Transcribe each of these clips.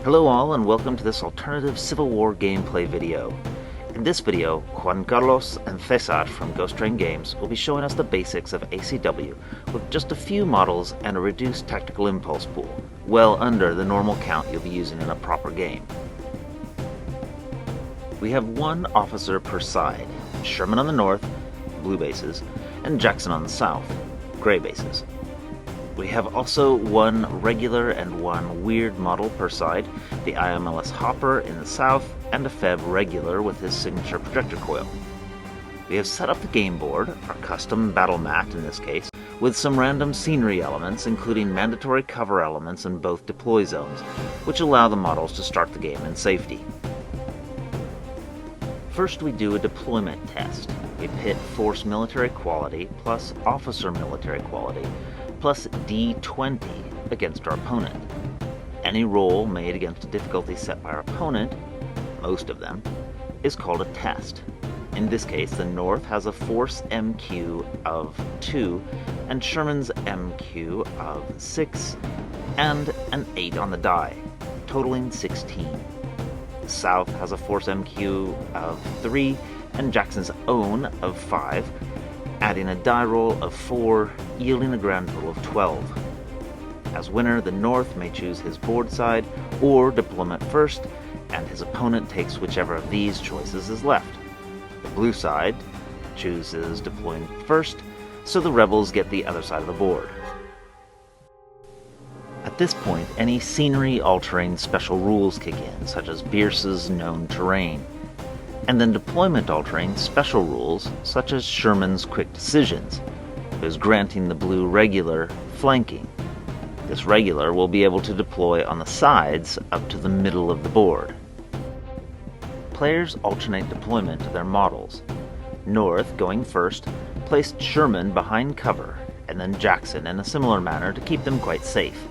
Hello all and welcome to this alternative Civil War gameplay video. In this video, Juan Carlos and Cesar from Ghost Train Games will be showing us the basics of ACW with just a few models and a reduced tactical impulse pool, well under the normal count you'll be using in a proper game. We have one officer per side, Sherman on the north, blue bases, and Jackson on the south, gray bases. We have also one regular and one weird model per side, the IMLS Hopper in the south, and a Feb regular with his signature projector coil. We have set up the game board, our custom battle mat in this case, with some random scenery elements including mandatory cover elements in both deploy zones, which allow the models to start the game in safety. First we do a deployment test. We pit force military quality plus officer military quality plus D20 against our opponent. Any roll made against a difficulty set by our opponent, most of them, is called a test. In this case, the North has a force MQ of 2 and Sherman's MQ of 6 and an 8 on the die, totaling 16. The South has a force MQ of 3 and Jackson's own of 5, adding a die roll of 4, yielding a grand total of 12. As winner, the North may choose his board side or deployment first, and his opponent takes whichever of these choices is left. The blue side chooses deploying first, so the rebels get the other side of the board. At this point, any scenery-altering special rules kick in, such as Bierce's known terrain, and then deployment-altering special rules, such as Sherman's quick decisions, who's granting the blue regular flanking. This regular will be able to deploy on the sides up to the middle of the board. Players alternate deployment of their models. North, going first, placed Sherman behind cover, and then Jackson in a similar manner to keep them quite safe.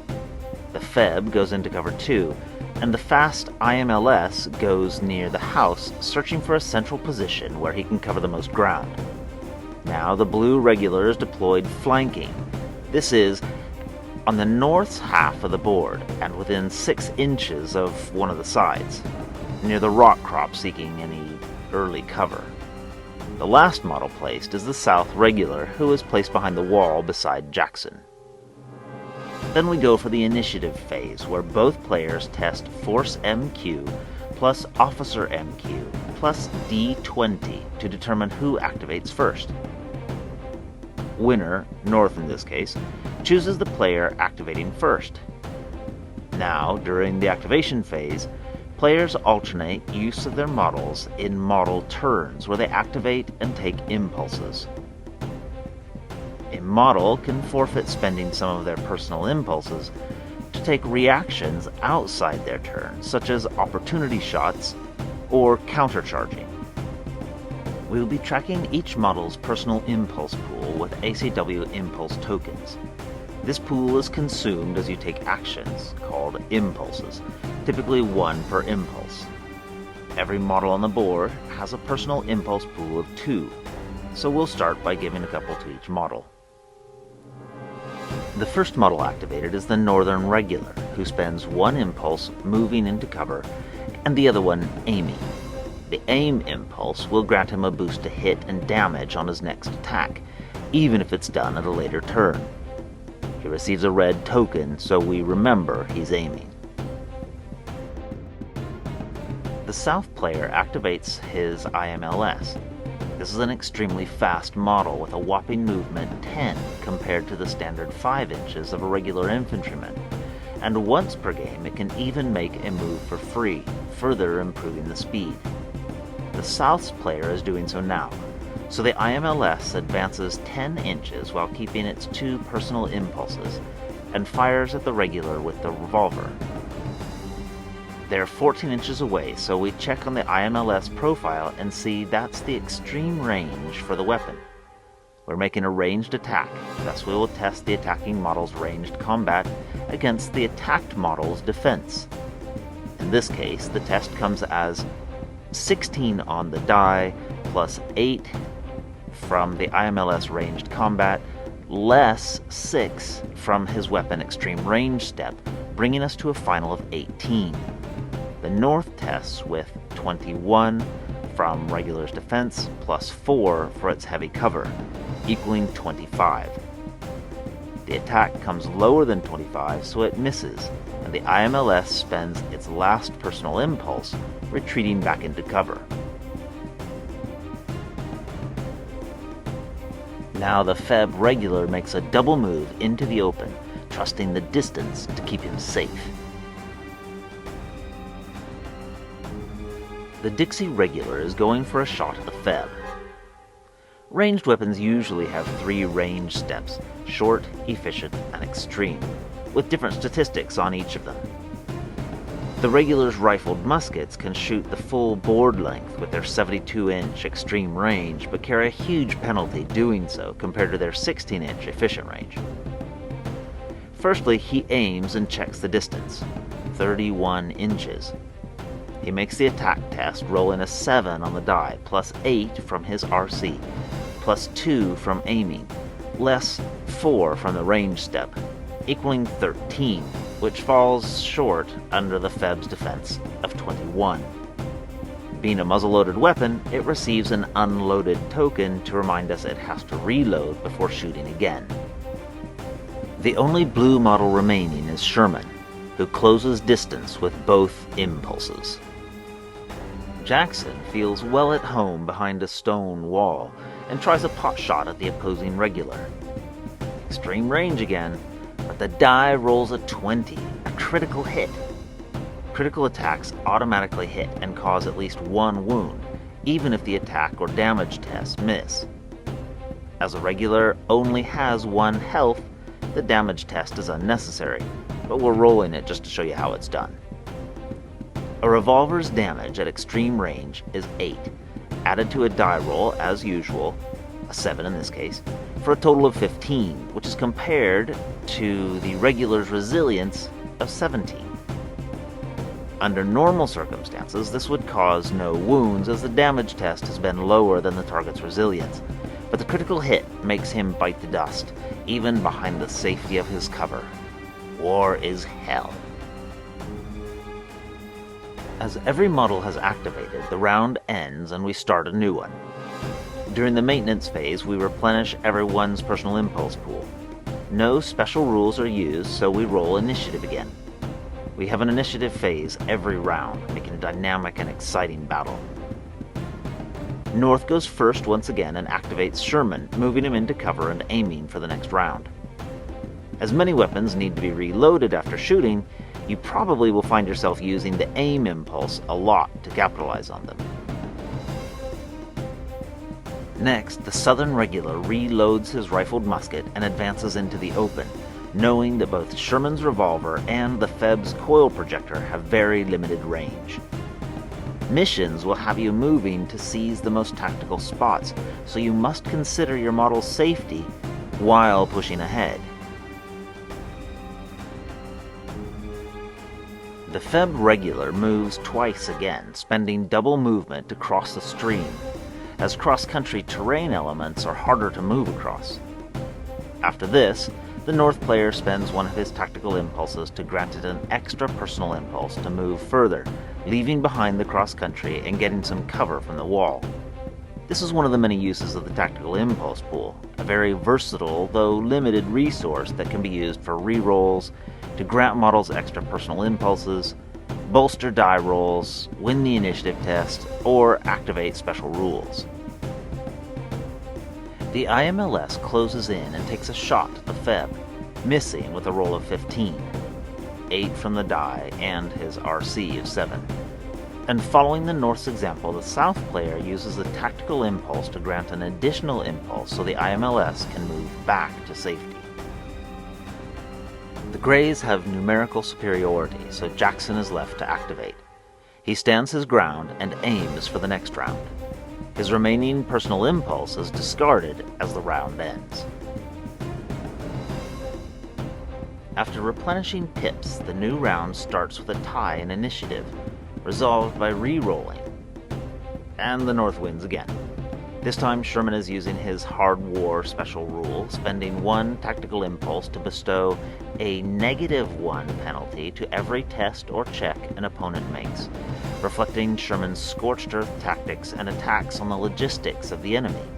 The Feb goes into cover 2, and the fast IMLS goes near the house, searching for a central position where he can cover the most ground. Now the blue regular is deployed flanking. This is on the north's half of the board, and within 6 inches of one of the sides, near the rock crop seeking any early cover. The last model placed is the south regular, who is placed behind the wall beside Jackson. Then we go for the initiative phase, where both players test Force MQ plus Officer MQ plus D20 to determine who activates first. Winner, North in this case, chooses the player activating first. Now, during the activation phase, players alternate use of their models in model turns, where they activate and take impulses. A model can forfeit spending some of their personal impulses to take reactions outside their turn, such as opportunity shots or countercharging. We will be tracking each model's personal impulse pool with ACW impulse tokens. This pool is consumed as you take actions, called impulses, typically 1 per impulse. Every model on the board has a personal impulse pool of 2, so we'll start by giving a couple to each model. The first model activated is the Northern Regular, who spends 1 impulse moving into cover and the other one aiming. The aim impulse will grant him a boost to hit and damage on his next attack, even if it's done at a later turn. He receives a red token, so we remember he's aiming. The South player activates his IMLS. This is an extremely fast model with a whopping movement 10 compared to the standard 5 inches of a regular infantryman, and once per game it can even make a move for free, further improving the speed. The South's player is doing so now, so the IMLS advances 10 inches while keeping its 2 personal impulses, and fires at the regular with the revolver. They're 14 inches away, so we check on the IMLS profile and see that's the extreme range for the weapon. We're making a ranged attack, thus we will test the attacking model's ranged combat against the attacked model's defense. In this case, the test comes as 16 on the die, plus 8 from the IMLS ranged combat, less 6 from his weapon extreme range step, bringing us to a final of 18. The North tests with 21 from Regular's defense plus 4 for its heavy cover, equaling 25. The attack comes lower than 25, so it misses, and the IMLS spends its last personal impulse, retreating back into cover. Now the Feb Regular makes a double move into the open, trusting the distance to keep him safe. The Dixie Regular is going for a shot at the Feb. Ranged weapons usually have 3 range steps: short, efficient, and extreme, with different statistics on each of them. The Regular's rifled muskets can shoot the full board length with their 72-inch extreme range, but carry a huge penalty doing so compared to their 16-inch efficient range. Firstly, he aims and checks the distance, 31 inches. He makes the attack test, rolling a 7 on the die, plus 8 from his RC, plus 2 from aiming, less 4 from the range step, equaling 13, which falls short under the Feb's defense of 21. Being a muzzle-loaded weapon, it receives an unloaded token to remind us it has to reload before shooting again. The only blue model remaining is Sherman, who closes distance with both impulses. Jackson feels well at home behind a stone wall and tries a pot shot at the opposing Regular. Extreme range again, but the die rolls a 20, a critical hit. Critical attacks automatically hit and cause at least 1 wound, even if the attack or damage tests miss. As a Regular only has 1 health, the damage test is unnecessary, but we're rolling it just to show you how it's done. A revolver's damage at extreme range is 8, added to a die roll as usual, a 7 in this case, for a total of 15, which is compared to the Regular's resilience of 17. Under normal circumstances, this would cause no wounds as the damage test has been lower than the target's resilience, but the critical hit makes him bite the dust, even behind the safety of his cover. War is hell. As every model has activated, the round ends and we start a new one. During the maintenance phase, we replenish everyone's personal impulse pool. No special rules are used, so we roll initiative again. We have an initiative phase every round, making a dynamic and exciting battle. North goes first once again and activates Sherman, moving him into cover and aiming for the next round. As many weapons need to be reloaded after shooting, you probably will find yourself using the aim impulse a lot to capitalize on them. Next, the Southern Regular reloads his rifled musket and advances into the open, knowing that both Sherman's revolver and the Feb's coil projector have very limited range. Missions will have you moving to seize the most tactical spots, so you must consider your model's safety while pushing ahead. The Feb Regular moves twice again, spending double movement to cross the stream, as cross-country terrain elements are harder to move across. After this, the North player spends one of his tactical impulses to grant it an extra personal impulse to move further, leaving behind the cross-country and getting some cover from the wall. This is one of the many uses of the tactical impulse pool, a very versatile though limited resource that can be used for rerolls, to grant models extra personal impulses, bolster die rolls, win the initiative test, or activate special rules. The IMLS closes in and takes a shot at the Feb, missing with a roll of 15, 8 from the die and his RC of 7. And following the North's example, the South player uses the tactical impulse to grant an additional impulse so the IMLS can move back to safety. The Greys have numerical superiority, so Jackson is left to activate. He stands his ground and aims for the next round. His remaining personal impulse is discarded as the round ends. After replenishing pips, the new round starts with a tie in initiative, resolved by re-rolling, and the North wins again. This time Sherman is using his Hard War special rule, spending 1 tactical impulse to bestow a -1 penalty to every test or check an opponent makes, reflecting Sherman's scorched earth tactics and attacks on the logistics of the enemy.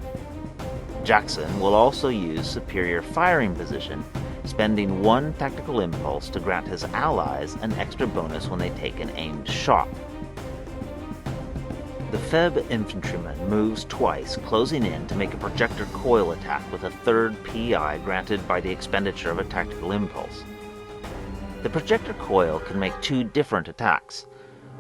Jackson will also use superior firing position, spending 1 tactical impulse to grant his allies an extra bonus when they take an aimed shot. The Feb infantryman moves twice, closing in to make a projector coil attack with a 3rd PI granted by the expenditure of a tactical impulse. The projector coil can make 2 different attacks,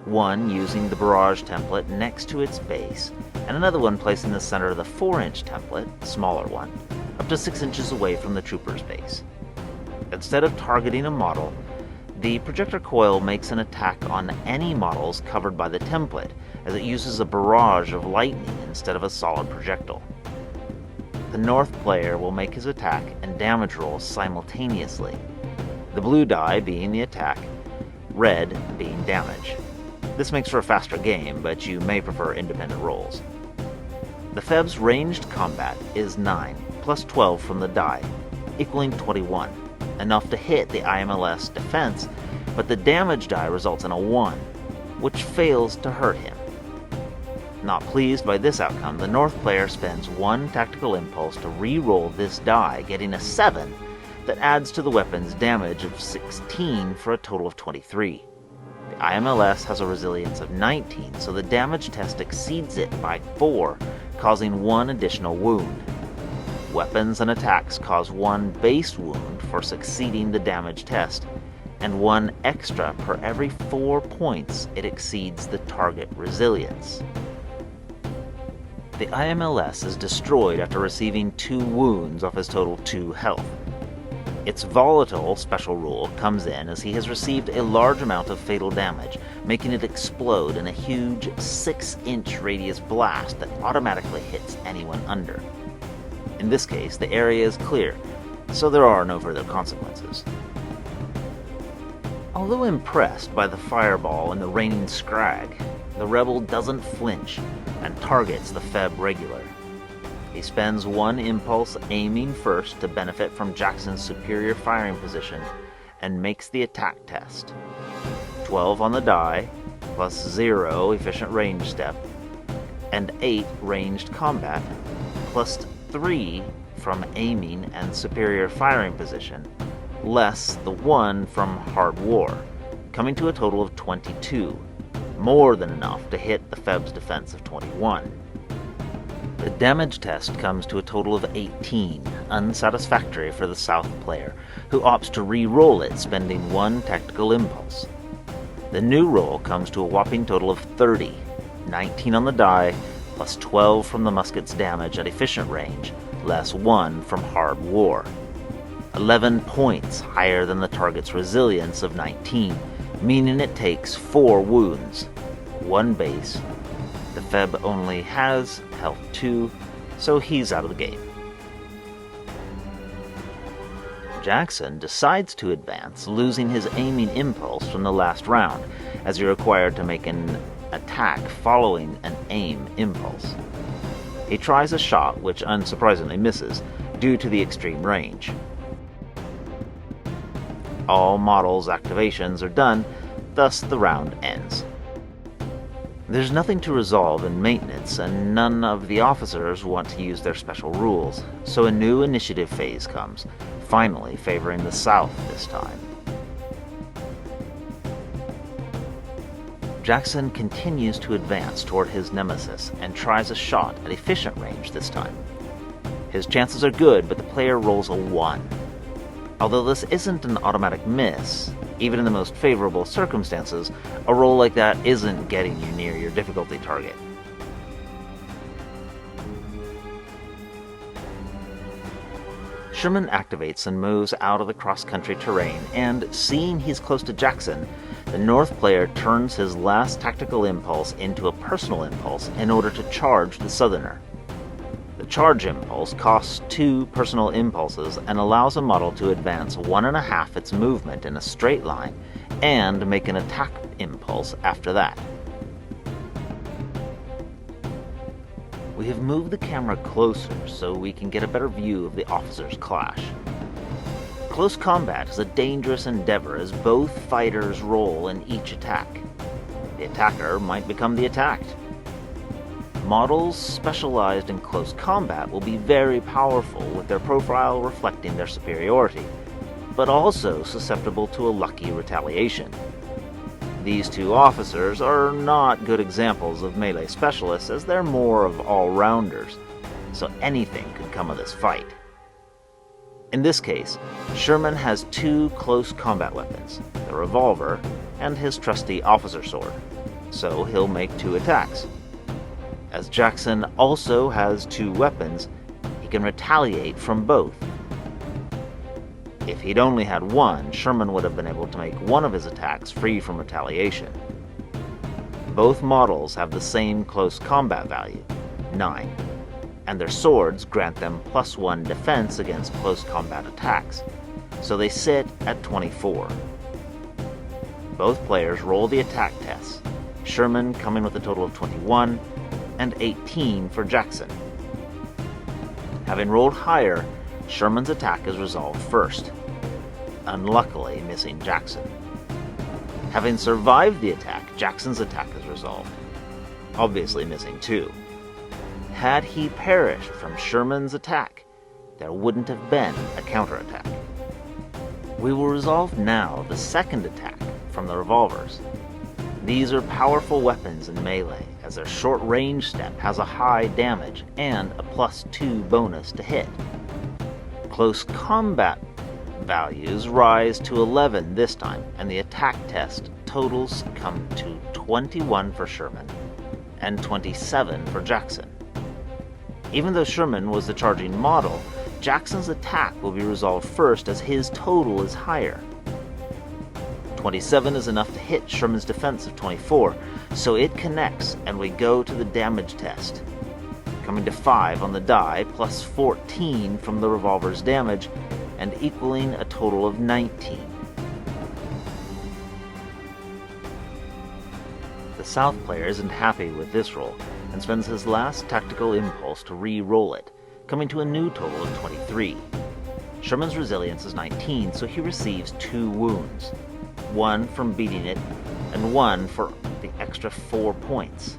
one using the barrage template next to its base, and another one placed in the center of the 4-inch template, smaller one, up to 6 inches away from the trooper's base. Instead of targeting a model, the projector coil makes an attack on any models covered by the template, as it uses a barrage of lightning instead of a solid projectile. The North player will make his attack and damage rolls simultaneously, the blue die being the attack, red being damage. This makes for a faster game, but you may prefer independent rolls. The Feb's ranged combat is 9, plus 12 from the die, equaling 21, enough to hit the IMLS defense, but the damage die results in a 1, which fails to hurt him. Not pleased by this outcome, the North player spends 1 tactical impulse to re-roll this die, getting a 7 that adds to the weapon's damage of 16 for a total of 23. The IMLS has a resilience of 19, so the damage test exceeds it by 4, causing 1 additional wound. Weapons and attacks cause 1 base wound for succeeding the damage test, and 1 extra per every 4 points it exceeds the target resilience. The IMLS is destroyed after receiving 2 wounds off his total 2 health. Its volatile special rule comes in as he has received a large amount of fatal damage, making it explode in a huge 6-inch radius blast that automatically hits anyone under. In this case, the area is clear, so there are no further consequences. Although impressed by the fireball and the raining scrag, the rebel doesn't flinch and targets the Feb regular. He spends 1 impulse aiming first to benefit from Jackson's superior firing position and makes the attack test. 12 on the die, plus 0 efficient range step, and 8 ranged combat, plus 3 from aiming and superior firing position, less the 1 from Hard War, coming to a total of 22, more than enough to hit the Feb's defense of 21. The damage test comes to a total of 18, unsatisfactory for the South player, who opts to re-roll it, spending 1 tactical impulse. The new roll comes to a whopping total of 30, 19 on the die, plus 12 from the musket's damage at efficient range, less 1 from Hard War. 11 points higher than the target's resilience of 19, meaning it takes 4 wounds, 1 base. The Feb only has health 2, so he's out of the game. Jackson decides to advance, losing his aiming impulse from the last round, as you're required to make an attack following an aim impulse. He tries a shot, which unsurprisingly misses, due to the extreme range. All models' activations are done, thus the round ends. There's nothing to resolve in maintenance, and none of the officers want to use their special rules, so a new initiative phase comes, finally favoring the South this time. Jackson continues to advance toward his nemesis and tries a shot at efficient range this time. His chances are good, but the player rolls a 1. Although this isn't an automatic miss, even in the most favorable circumstances, a roll like that isn't getting you near your difficulty target. Sherman activates and moves out of the cross-country terrain, and seeing he's close to Jackson, the North player turns his last tactical impulse into a personal impulse in order to charge the Southerner. The charge impulse costs 2 personal impulses and allows a model to advance 1.5 its movement in a straight line and make an attack impulse after that. We We have moved the camera closer so we can get a better view of the officers clash. Close combat is a dangerous endeavor as both fighters roll in each attack. The attacker might become the attacked. Models specialized in close combat will be very powerful with their profile reflecting their superiority, but also susceptible to a lucky retaliation. These two officers are not good examples of melee specialists as they're more of all-rounders, so anything could come of this fight. In this case, Sherman has two close combat weapons, the revolver and his trusty officer sword, so he'll make two attacks. As Jackson also has two weapons, he can retaliate from both. If he'd only had one, Sherman would have been able to make one of his attacks free from retaliation. Both models have the same close combat value, 9, and their swords grant them +1 defense against close combat attacks, so they sit at 24. Both players roll the attack tests, Sherman coming with a total of 21, and 18 for Jackson. Having rolled higher, Sherman's attack is resolved first, unluckily missing Jackson. Having survived the attack, Jackson's attack is resolved, obviously missing too. Had he perished from Sherman's attack, there wouldn't have been a counterattack. We will resolve now the second attack from the revolvers. These are powerful weapons in melee, as their short-range step has a high damage and a +2 bonus to hit. Close combat values rise to 11 this time, and the attack test totals come to 21 for Sherman and 27 for Jackson. Even though Sherman was the charging model, Jackson's attack will be resolved first as his total is higher. 27 is enough to hit Sherman's defense of 24, so it connects and we go to the damage test. Coming to 5 on the die, plus 14 from the revolver's damage, and equaling a total of 19. The South player isn't happy with this roll, and spends his last tactical impulse to re-roll it, coming to a new total of 23. Sherman's resilience is 19, so he receives 2 wounds. 1 from beating it, and 1 for the extra 4 points.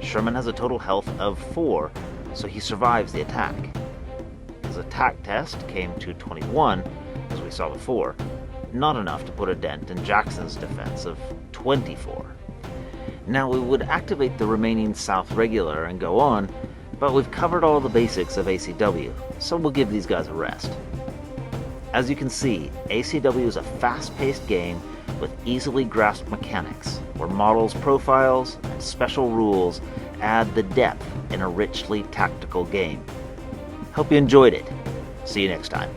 Sherman has a total health of 4, so he survives the attack. His attack test came to 21, as we saw before, not enough to put a dent in Jackson's defense of 24. Now we would activate the remaining South regular and go on, but we've covered all the basics of ACW, so we'll give these guys a rest. As you can see, ACW is a fast-paced game with easily grasped mechanics, where models' profiles and special rules add the depth in a richly tactical game. Hope you enjoyed it. See you next time.